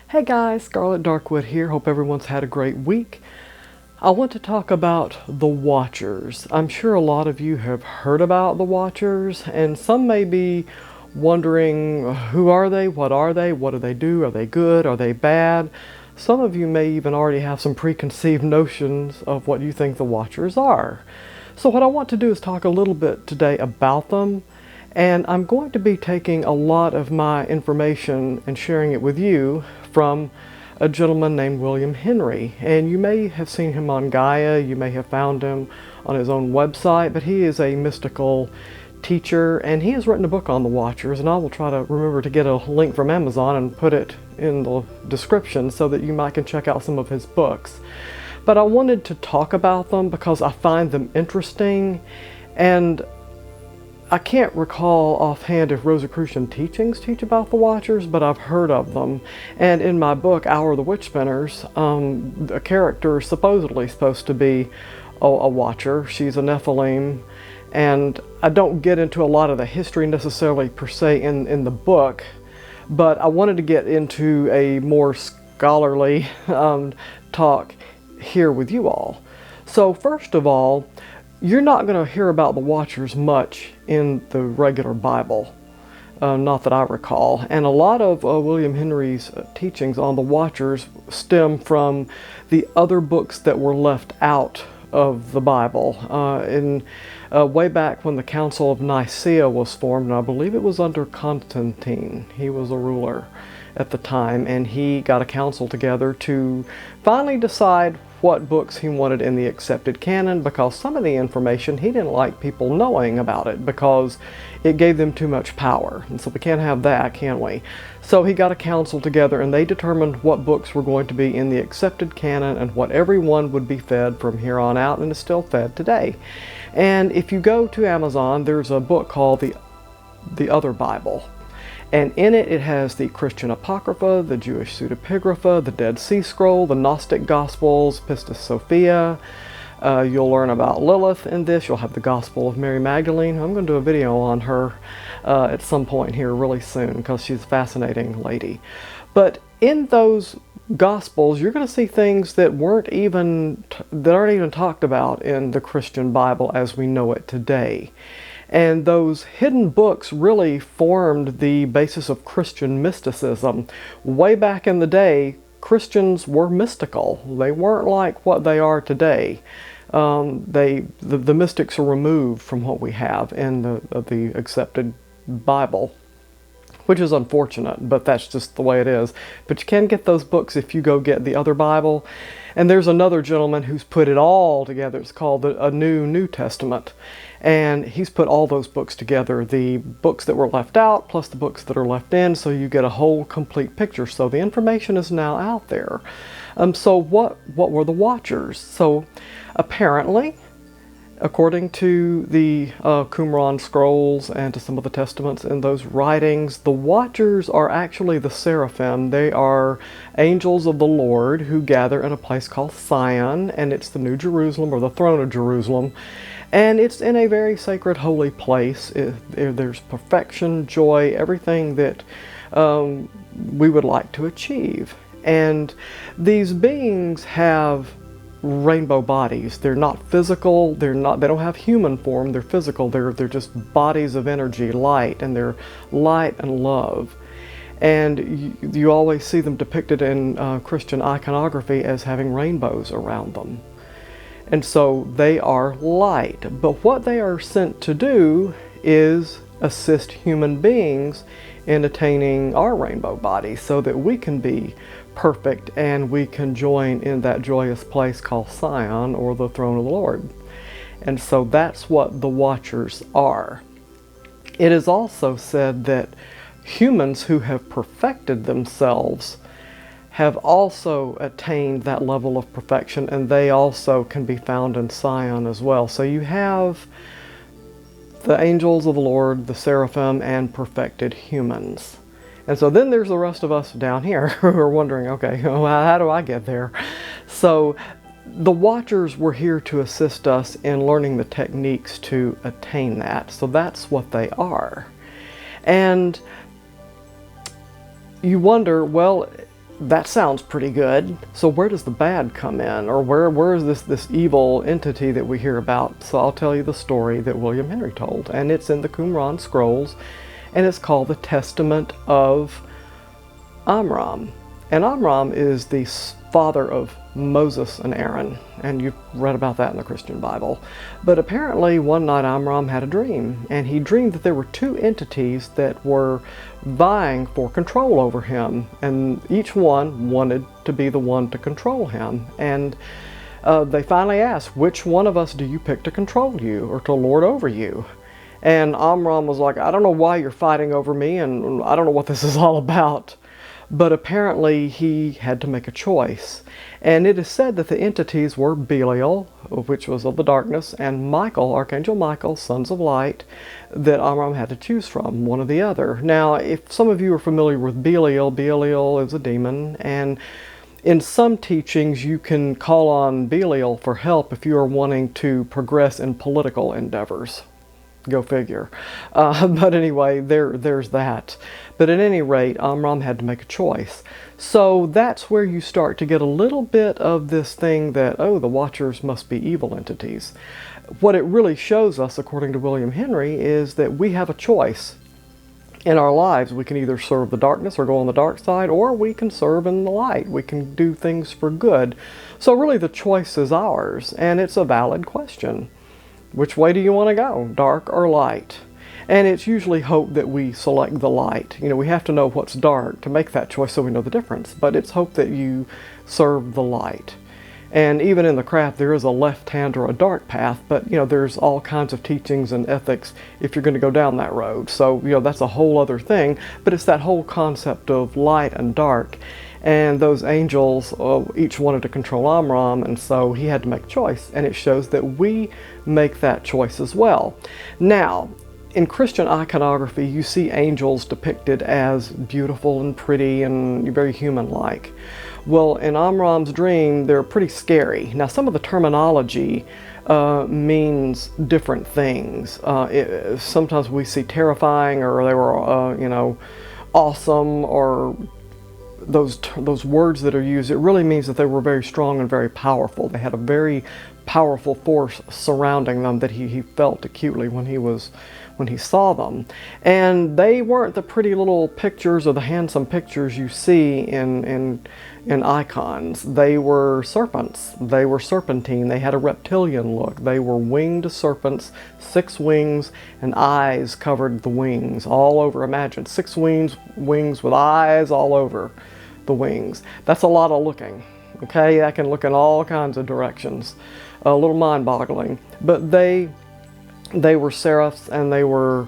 Hey guys, Scarlet Darkwood here. Hope everyone's had a great week. I want to talk about the Watchers. I'm sure a lot of you have heard about the Watchers, and some may be wondering, who are they? What do they do? Are they good? Are they bad? Some of you may even already have some preconceived notions of what you think the Watchers are. So what I want to do is talk a little bit today about them. And I'm going to be taking a lot of my information and sharing it with you from a gentleman named William Henry. And you may have seen him on Gaia, you may have found him on his own website, but he is a mystical teacher and he has written a book on the Watchers, and I will try to remember to get a link from Amazon and put it in the description so that you might can check out some of his books. But I wanted to talk about them because I find them interesting, and I can't recall offhand if Rosicrucian teachings teach about the Watchers, but I've heard of them. And in my book, Hour of the Witch Spinners, a character is supposedly supposed to be a Watcher. She's a Nephilim, and I don't get into a lot of the history necessarily per se in the book, but I wanted to get into a more scholarly talk here with you all. So first of all, you're not going to hear about the Watchers much in the regular Bible, not that I recall. And a lot of William Henry's teachings on the Watchers stem from the other books that were left out of the Bible. Way back when the Council of Nicaea was formed, and I believe it was under Constantine. He was a ruler at the time, and he got a council together to finally decide what books he wanted in the accepted canon, because some of the information he didn't like people knowing about it because it gave them too much power. And so we can't have that, can we? So he got a council together and they determined what books were going to be in the accepted canon and what everyone would be fed from here on out, and is still fed today. And if you go to Amazon, there's a book called The Other Bible. And in it, it has the Christian Apocrypha, the Jewish Pseudepigrapha, the Dead Sea Scroll, the Gnostic Gospels, Pistis Sophia. You'll learn about Lilith in this. You'll have the Gospel of Mary Magdalene. I'm going to do a video on her at some point here really soon because she's a fascinating lady. But in those Gospels, you're going to see things that aren't even talked about in the Christian Bible as we know it today. And those hidden books really formed the basis of Christian mysticism. Way back in the day, Christians were mystical. They weren't like what they are today. The mystics are removed from what we have in the accepted Bible, which is unfortunate, but that's just the way it is. But you can get those books if you go get the other Bible. And there's another gentleman who's put it all together. It's called a New Testament. And he's put all those books together, the books that were left out plus the books that are left in, so you get a whole complete picture. So the information is now out there. So what were the Watchers? So apparently, according to the Qumran scrolls and to some of the testaments in those writings, the Watchers are actually the seraphim. They are angels of the Lord who gather in a place called Sion, and it's the New Jerusalem, or the throne of Jerusalem. And it's in a very sacred, holy place. There's perfection, joy, everything that we would like to achieve. And these beings have rainbow bodies. They're not physical. They don't have human form. They're physical. They're just bodies of energy, light, and they're light and love. And you always see them depicted in Christian iconography as having rainbows around them. And so they are light. But what they are sent to do is assist human beings in attaining our rainbow body so that we can be perfect and we can join in that joyous place called Sion, or the throne of the Lord. And so that's what the Watchers are. It is also said that humans who have perfected themselves have also attained that level of perfection, and they also can be found in Sion as well. So you have the angels of the Lord, the seraphim, and perfected humans. And so then there's the rest of us down here who are wondering, okay, how do I get there? So the Watchers were here to assist us in learning the techniques to attain that. So that's what they are. And you wonder, well, that sounds pretty good. So where does the bad come in? Or where is this evil entity that we hear about? So I'll tell you the story that William Henry told, and it's in the Qumran Scrolls, and it's called the Testament of Amram. And Amram is the father of Moses and Aaron, and you've read about that in the Christian Bible. But apparently one night Amram had a dream, and he dreamed that there were two entities that were vying for control over him, and each one wanted to be the one to control him. And they finally asked, which one of us do you pick to control you or to lord over you? And Amram was like, I don't know why you're fighting over me, and I don't know what this is all about. But apparently he had to make a choice. And it is said that the entities were Belial, which was of the darkness, and Michael, Archangel Michael, sons of light, that Amram had to choose from, one or the other. Now, if some of you are familiar with Belial, Belial is a demon, and in some teachings you can call on Belial for help if you are wanting to progress in political endeavors. Go figure. But anyway, there's that. But at any rate, Amram had to make a choice. So that's where you start to get a little bit of this thing that, oh, the Watchers must be evil entities. What it really shows us, according to William Henry, is that we have a choice in our lives. We can either serve the darkness or go on the dark side, or we can serve in the light. We can do things for good. So really the choice is ours, and it's a valid question. Which way do you want to go, dark or light? And it's usually hoped that we select the light. You know, we have to know what's dark to make that choice so we know the difference. But it's hoped that you serve the light. And even in the craft, there is a left hand or a dark path, but you know, there's all kinds of teachings and ethics if you're going to go down that road. So, you know, that's a whole other thing, but it's that whole concept of light and dark. And those angels each wanted to control Amram, and so he had to make a choice, and it shows that we make that choice as well. Now, in Christian iconography, you see angels depicted as beautiful and pretty and very human-like. Well, in Amram's dream, they're pretty scary. Now, some of the terminology means different things. Sometimes we see terrifying, or they were, you know, awesome, or those words that are used. It really means that they were very strong and very powerful. They had a very powerful force surrounding them that he felt acutely when he saw them. And they weren't the pretty little pictures or the handsome pictures you see in icons. They were serpents. They were serpentine. They had a reptilian look. They were winged serpents, 6 wings, and eyes covered the wings all over. Imagine 6 wings with eyes all over the wings. That's a lot of looking. Okay, that can look in all kinds of directions. A little mind-boggling. But they were seraphs, and they were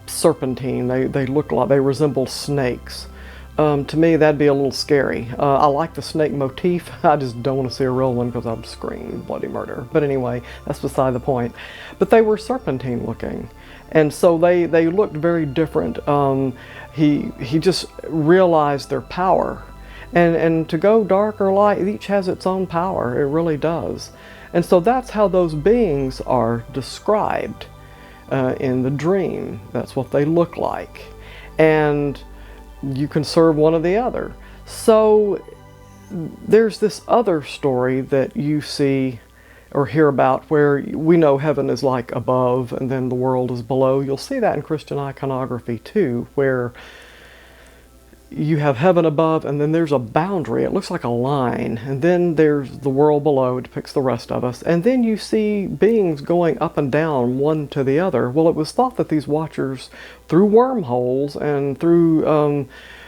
serpentine. They looked like, they resembled snakes. To me, that'd be a little scary. I like the snake motif. I just don't want to see a real one because I'd scream bloody murder. But anyway, that's beside the point. But they were serpentine looking. And so they looked very different. He just realized their power. And to go dark or light, each has its own power. It really does. And so that's how those beings are described in the dream. That's what they look like. And you can serve one or the other. So there's this other story that you see or hear about where we know heaven is like above and then the world is below. You'll see that in Christian iconography too, where you have heaven above and then there's a boundary. It looks like a line, and then there's the world below. It depicts the rest of us, and then you see beings going up and down one to the other. Well, it was thought that these watchers, through wormholes and through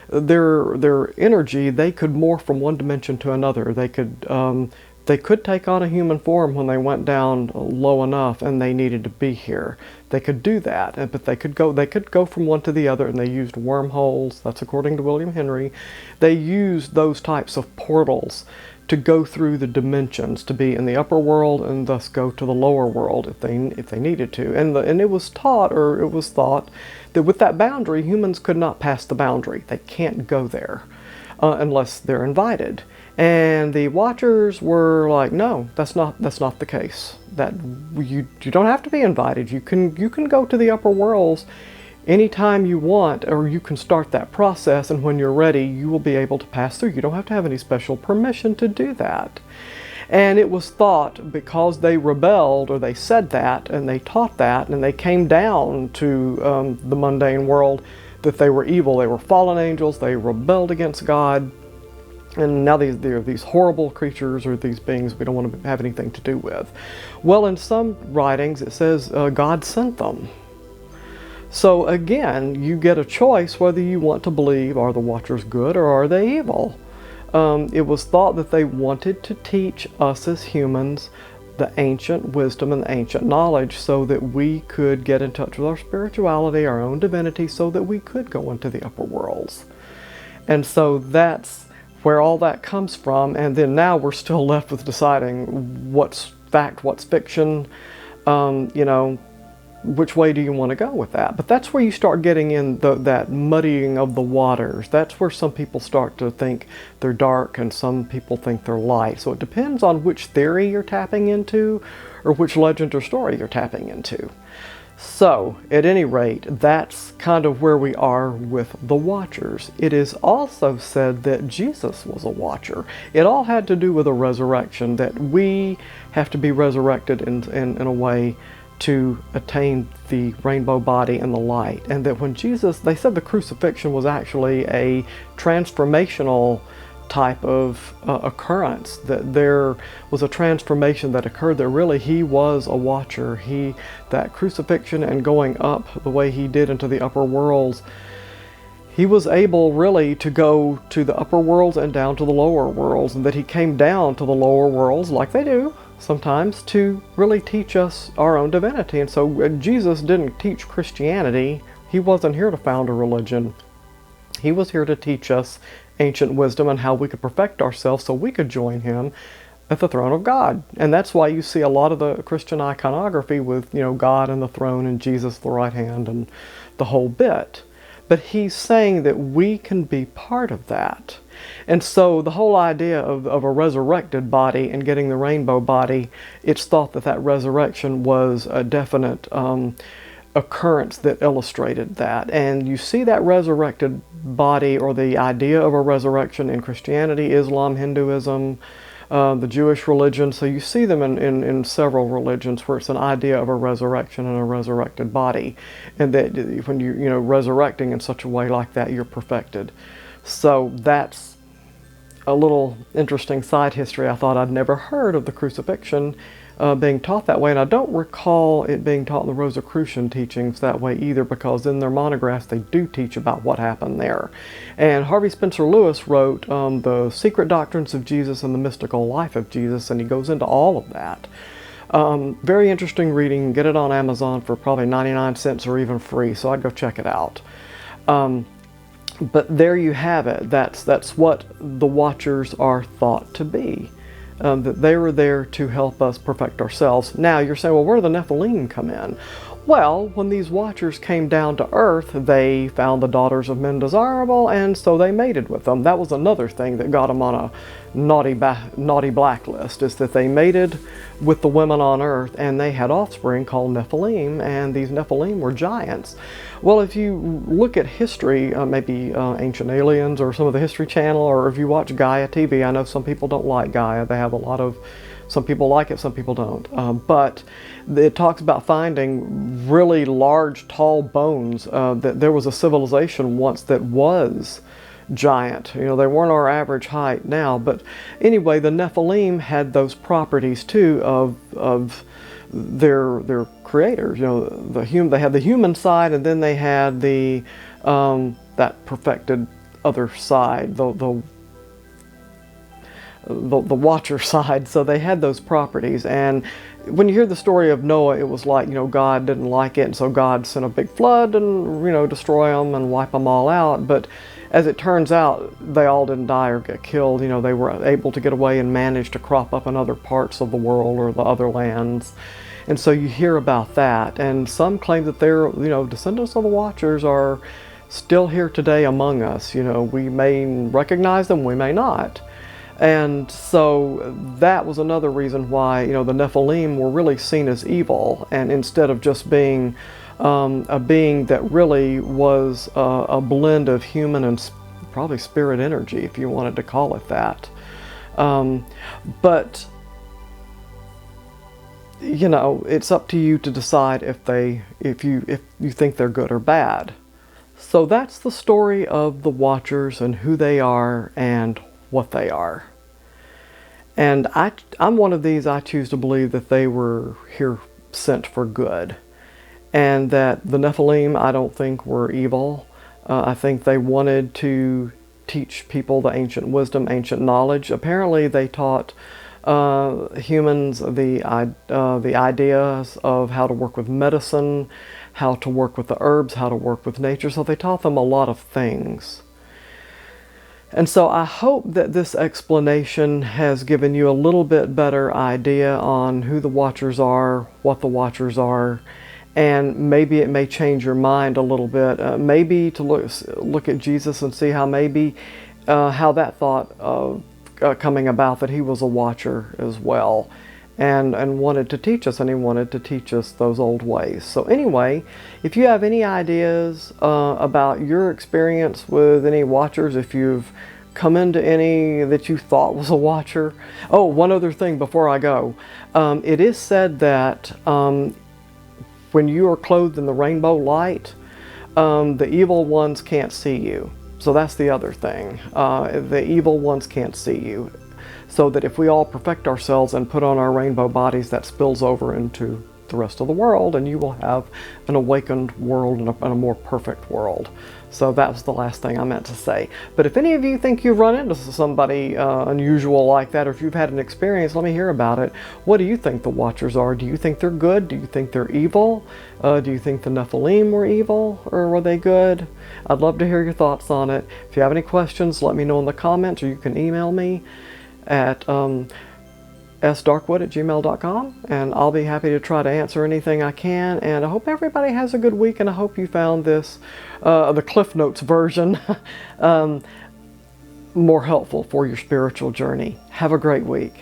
their energy, they could morph from one dimension to another. They could take on a human form when they went down low enough and they needed to be here. They could do that, but they could go from one to the other, and they used wormholes. That's according to William Henry. They used those types of portals to go through the dimensions, to be in the upper world and thus go to the lower world if they needed to. And it was taught, or it was thought, that with that boundary, humans could not pass the boundary. They can't go there unless they're invited. And the Watchers were like, no, that's not the case. That you don't have to be invited. You can go to the upper worlds anytime you want, or you can start that process, and when you're ready, you will be able to pass through. You don't have to have any special permission to do that. And it was thought, because they rebelled, or they said that, and they taught that, and they came down to the mundane world, that they were evil. They were fallen angels. They rebelled against God. And now they're these horrible creatures, or these beings we don't want to have anything to do with. Well, in some writings, it says God sent them. So again, you get a choice whether you want to believe, are the Watchers good or are they evil? It was thought that they wanted to teach us as humans the ancient wisdom and the ancient knowledge, so that we could get in touch with our spirituality, our own divinity, so that we could go into the upper worlds. And so that's where all that comes from. And then now we're still left with deciding what's fact, what's fiction, you know, which way do you want to go with that? But that's where you start getting in that muddying of the waters. That's where some people start to think they're dark and some people think they're light. So it depends on which theory you're tapping into, or which legend or story you're tapping into. So, at any rate, that's kind of where we are with the Watchers. It is also said that Jesus was a Watcher. It all had to do with a resurrection, that we have to be resurrected in a way to attain the rainbow body and the light. And that when Jesus, they said the crucifixion was actually a transformational type of occurrence, that there was a transformation that occurred, that really he was a Watcher. That crucifixion and going up the way he did into the upper worlds, he was able really to go to the upper worlds and down to the lower worlds, and that he came down to the lower worlds, like they do sometimes, to really teach us our own divinity. And so Jesus didn't teach Christianity. He wasn't here to found a religion. He was here to teach us ancient wisdom and how we could perfect ourselves so we could join him at the throne of God. And that's why you see a lot of the Christian iconography with, you know, God and the throne and Jesus at the right hand and the whole bit. But he's saying that we can be part of that. And so the whole idea of a resurrected body and getting the rainbow body, it's thought that that resurrection was a definite occurrence that illustrated that. And you see that resurrected body, or the idea of a resurrection, in Christianity, Islam, Hinduism, the Jewish religion. So you see them in several religions where it's an idea of a resurrection and a resurrected body, and that when you resurrecting in such a way like that, you're perfected. So that's a little interesting side history. I thought I'd never heard of the crucifixion being taught that way, and I don't recall it being taught in the Rosicrucian teachings that way either, because in their monographs they do teach about what happened there. And Harvey Spencer Lewis wrote The Secret Doctrines of Jesus and the Mystical Life of Jesus, and he goes into all of that. Very interesting reading. Get it on Amazon for probably 99 cents or even free, so I'd go check it out. But there you have it. That's what the Watchers are thought to be. That they were there to help us perfect ourselves. Now you're saying, well, where do the Nephilim come in? Well, when these Watchers came down to earth, they found the daughters of men desirable, and so they mated with them. That was another thing that got them on a naughty blacklist, is that they mated with the women on earth, and they had offspring called Nephilim, and these Nephilim were giants. Well, if you look at history, maybe Ancient Aliens or some of the History Channel, or if you watch Gaia TV, I know some people don't like Gaia. They have a lot of, some people like it, some people don't. But it talks about finding really large, tall bones, that there was a civilization once that was giant. They weren't our average height now, but anyway, the Nephilim had those properties too of their creators. They had the human side, and then they had the that perfected other side, the Watcher side. So they had those properties, and when you hear the story of Noah, it was like, God didn't like it, and so God sent a big flood and destroy them and wipe them all out. But as it turns out, they all didn't die or get killed. They were able to get away and manage to crop up in other parts of the world or the other lands. And so you hear about that. And some claim that they're, descendants of the Watchers are still here today among us. We may recognize them, we may not. And so that was another reason why, the Nephilim were really seen as evil. And instead of just being a being that really was a blend of human and probably spirit energy, if you wanted to call it that. But you know, it's up to you to decide if you think they're good or bad. So that's the story of the Watchers and who they are and what they are. And I'm one of these. I choose to believe that they were here sent for good, and that the Nephilim, I don't think, were evil. I think they wanted to teach people the ancient wisdom, ancient knowledge. Apparently they taught humans the ideas of how to work with medicine, how to work with the herbs, how to work with nature. So they taught them a lot of things. And so I hope that this explanation has given you a little bit better idea on who the Watchers are, what the Watchers are, and maybe it may change your mind a little bit. Maybe to look at Jesus and see how maybe how that thought of coming about, that he was a Watcher as well, and wanted to teach us, and he wanted to teach us those old ways. So anyway, if you have any ideas about your experience with any Watchers, if you've come into any that you thought was a Watcher. Oh, one other thing before I go. It is said that when you are clothed in the rainbow light, the evil ones can't see you. So that's the other thing. The evil ones can't see you. So that if we all perfect ourselves and put on our rainbow bodies, that spills over into the rest of the world, and you will have an awakened world and a more perfect world. So that was the last thing I meant to say. But if any of you think you've run into somebody unusual like that, or if you've had an experience, let me hear about it. What do you think the Watchers are? Do you think they're good? Do you think they're evil? Do you think the Nephilim were evil, or were they good? I'd love to hear your thoughts on it. If you have any questions, let me know in the comments, or you can email me at sdarkwood@gmail.com, and I'll be happy to try to answer anything I can. And I hope everybody has a good week, and I hope you found this, the Cliff Notes version, more helpful for your spiritual journey. Have a great week.